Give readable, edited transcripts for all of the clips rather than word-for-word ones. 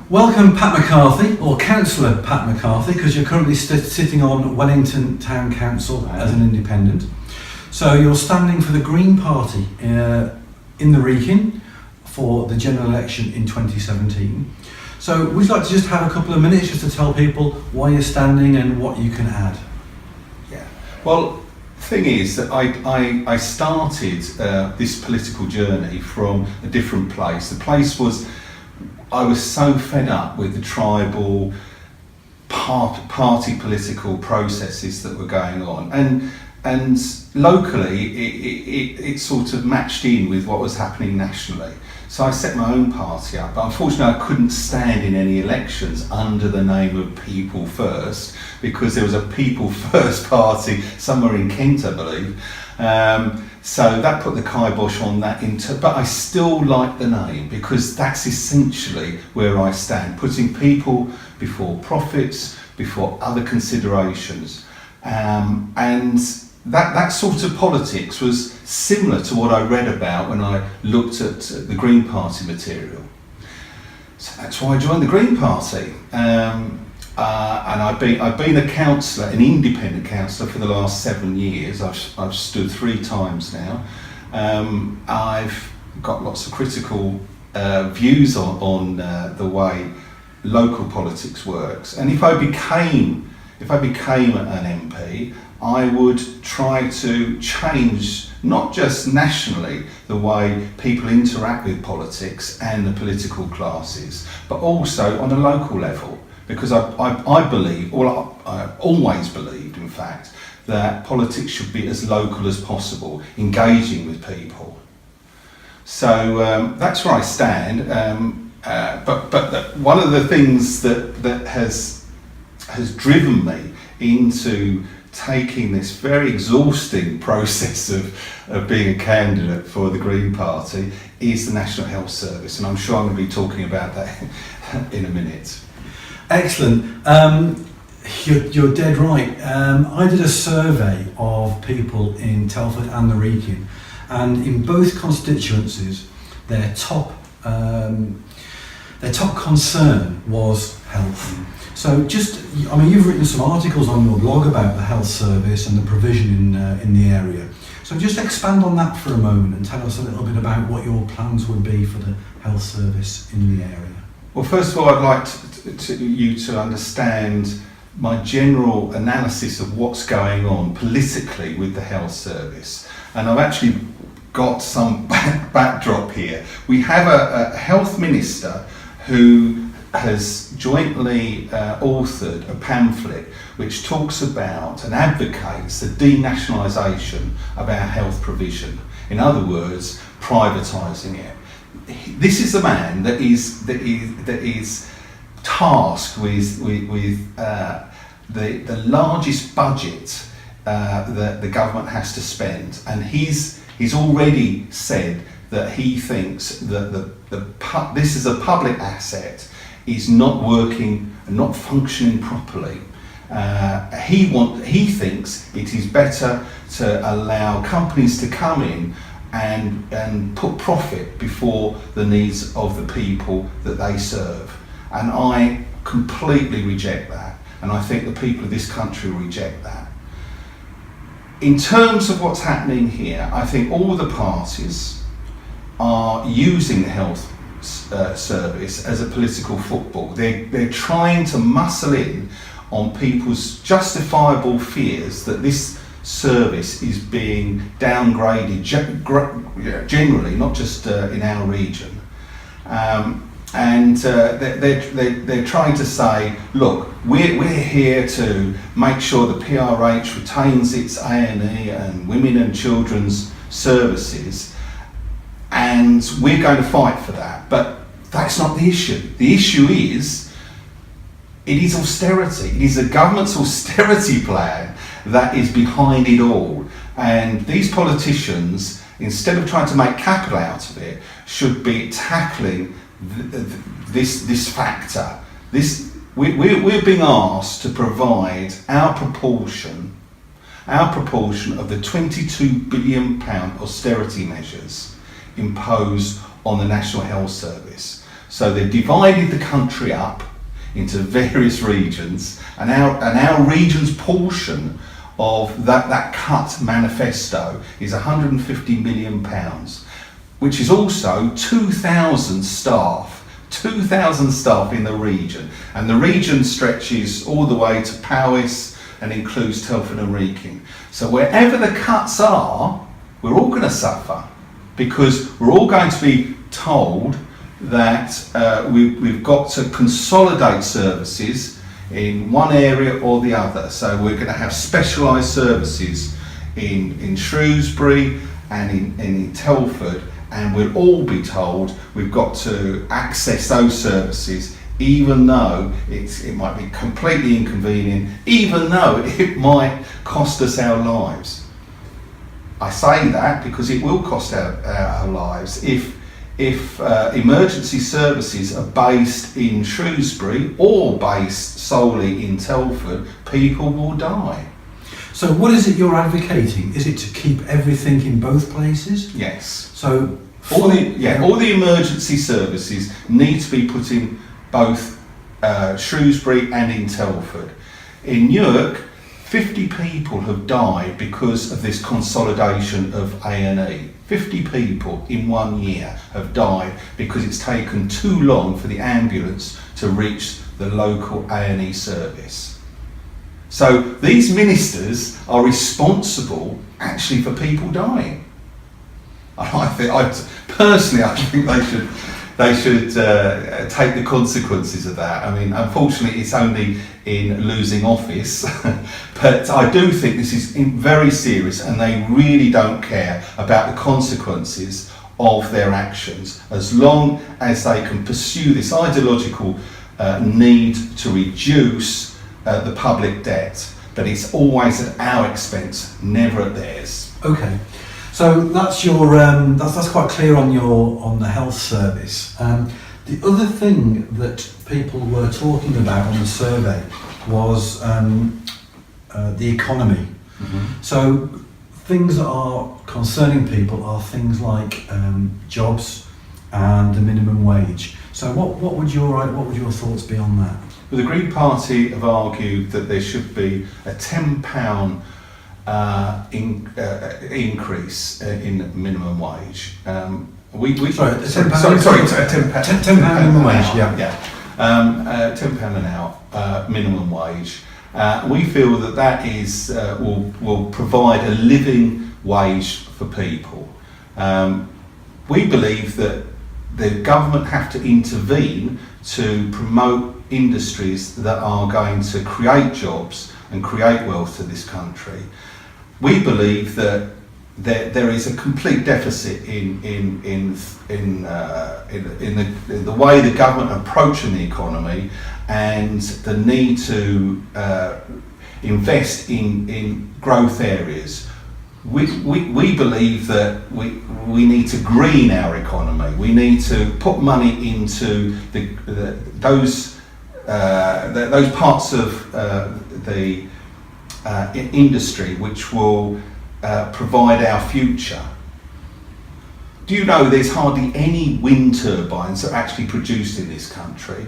Welcome Pat McCarthy, or Councillor Pat McCarthy, because you're currently sitting on Wellington Town Council as an independent. So you're standing for the Green Party in the Wrekin for the general election in 2017. So would you like to just have a couple of minutes just to tell people why you're standing and what you can add? Yeah, well, the thing is that I started this political journey from a different place. The place was, I was so fed up with the tribal party political processes that were going on, and locally it sort of matched in with what was happening nationally. So I set my own party up, but unfortunately I couldn't stand in any elections under the name of People First, because there was a People First party somewhere in Kent, I believe. So that put the kibosh on that but I still like the name, because that's essentially where I stand, putting people before profits, before other considerations. And that sort of politics was similar to what I read about when I looked at the Green Party material. So that's why I joined the Green Party. And I've been a councillor, an independent councillor, for the last 7 years. I've stood 3 times now. I've got lots of critical views on the way local politics works. And if I became an MP, I would try to change not just nationally the way people interact with politics and the political classes, but also on a local level. Because I believe, or I always believed in fact, that politics should be as local as possible, engaging with people. So that's where I stand. But one of the things that has driven me into taking this very exhausting process of being a candidate for the Green Party is the National Health Service, and I'm sure I'm going to be talking about that in a minute. Excellent. You're dead right. I did a survey of people in Telford and the Wrekin, and in both constituencies, their top concern was health. So you've written some articles on your blog about the health service and the provision in the area. So just expand on that for a moment and tell us a little bit about what your plans would be for the health service in the area. Well, first of all, I'd like you to understand my general analysis of what's going on politically with the health service. And I've actually got some backdrop here. We have a health minister who has jointly authored a pamphlet which talks about and advocates the denationalisation of our health provision. In other words, privatising it. This is the man that is tasked with the largest budget that the government has to spend, and he's already said that he thinks that this is a public asset is not working and not functioning properly. He thinks it is better to allow companies to come in and put profit before the needs of the people that they serve. And I completely reject that, and I think the people of this country reject that. In terms of what's happening here, I think all the parties are using the health service as a political football. They're trying to muscle in on people's justifiable fears that this service is being downgraded generally, not just in our region. And they're trying to say, look, we're here to make sure the PRH retains its A&E and women and children's services, and we're going to fight for that. But that's not the issue. The issue is, it is austerity. It is the government's austerity plan that is behind it all. And these politicians, instead of trying to make capital out of it, should be tackling this factor. We're being asked to provide our proportion of the £22 billion austerity measures imposed on the National Health Service. So they've divided the country up into various regions, and our region's portion of that cut manifesto is £150 million, which is also 2,000 staff. 2,000 staff in the region, and the region stretches all the way to Powys and includes Telford and Wrekin. So wherever the cuts are, we're all going to suffer, because we're all going to be told that we've got to consolidate services in one area or the other. So we're going to have specialised services in Shrewsbury and in Telford, and we'll all be told we've got to access those services, even though it might be completely inconvenient, even though it might cost us our lives. I say that because it will cost our lives. If emergency services are based in Shrewsbury or based solely in Telford, people will die. So what is it you're advocating? Is it to keep everything in both places? Yes. So all the emergency services need to be put in both Shrewsbury and in Telford. In Newark, 50 people have died because of this consolidation of A&E. 50 people in 1 year have died because it's taken too long for the ambulance to reach the local A&E service. So these ministers are responsible actually for people dying. I think they should take the consequences of that. I mean, unfortunately, it's only in losing office, but I do think this is very serious, and they really don't care about the consequences of their actions, as long as they can pursue this ideological need to reduce the public debt, but it's always at our expense, never at theirs. Okay, so that's your that's quite clear on the health service. The other thing that people were talking about on the survey was the economy. Mm-hmm. So things that are concerning people are things like jobs and the minimum wage. So what would your thoughts be on that? Well, the Green Party have argued that there should be a £10 increase in minimum wage. £10 minimum wage. £10 an hour minimum wage. We feel that is will provide a living wage for people. We believe that the government have to intervene to promote industries that are going to create jobs and create wealth to this country. We believe that there is a complete deficit in the way the government are approaching the economy, and the need to invest in growth areas. We believe that we need to green our economy. We need to put money into those parts of the industry which will provide our future. Do you know there's hardly any wind turbines that are actually produced in this country?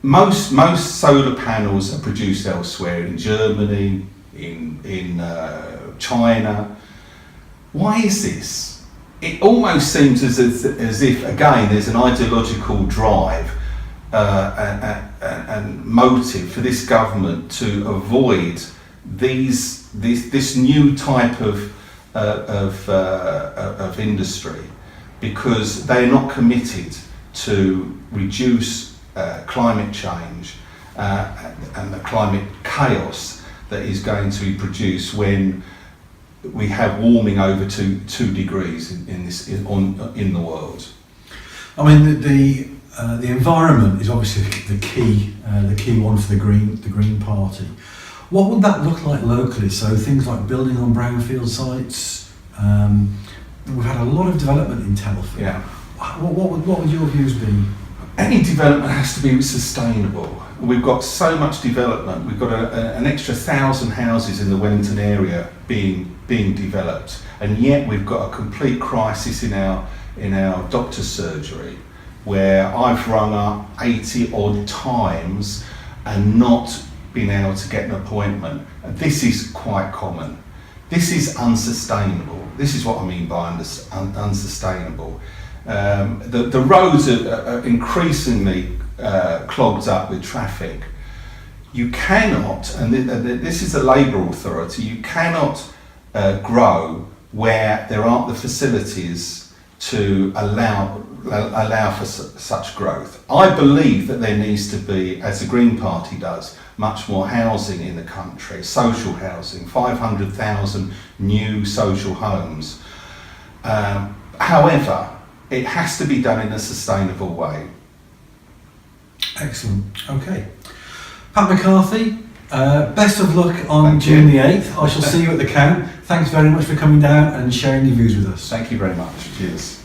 Most solar panels are produced elsewhere, in Germany, in China. Why is this? It almost seems as if again there's an ideological drive and motive for this government to avoid this new type of industry, because they're not committed to reduce climate change and the climate chaos that is going to be produced when we have warming over 2 degrees in the world. I mean, the environment is obviously the key one for the Green Party. What would that look like locally? So things like building on brownfield sites. We've had a lot of development in Telford. Yeah. What would your views be? Any development has to be sustainable. We've got so much development. We've got an extra 1,000 houses in the Wellington area being developed, and yet we've got a complete crisis in our doctor's surgery. where I've rung up 80 odd times and not been able to get an appointment. This is quite common. This is unsustainable. This is what I mean by unsustainable. The roads are increasingly clogged up with traffic. You cannot, and this is a Labour authority, you cannot grow where there aren't the facilities to allow for such growth. I believe that there needs to be, as the Green Party does, much more housing in the country, social housing, 500,000 new social homes. However, it has to be done in a sustainable way. Excellent. Okay. Pat McCarthy, best of luck on Thank June you. the 8th. I shall see you at the count. Thanks very much for coming down and sharing your views with us. Thank you very much. Cheers.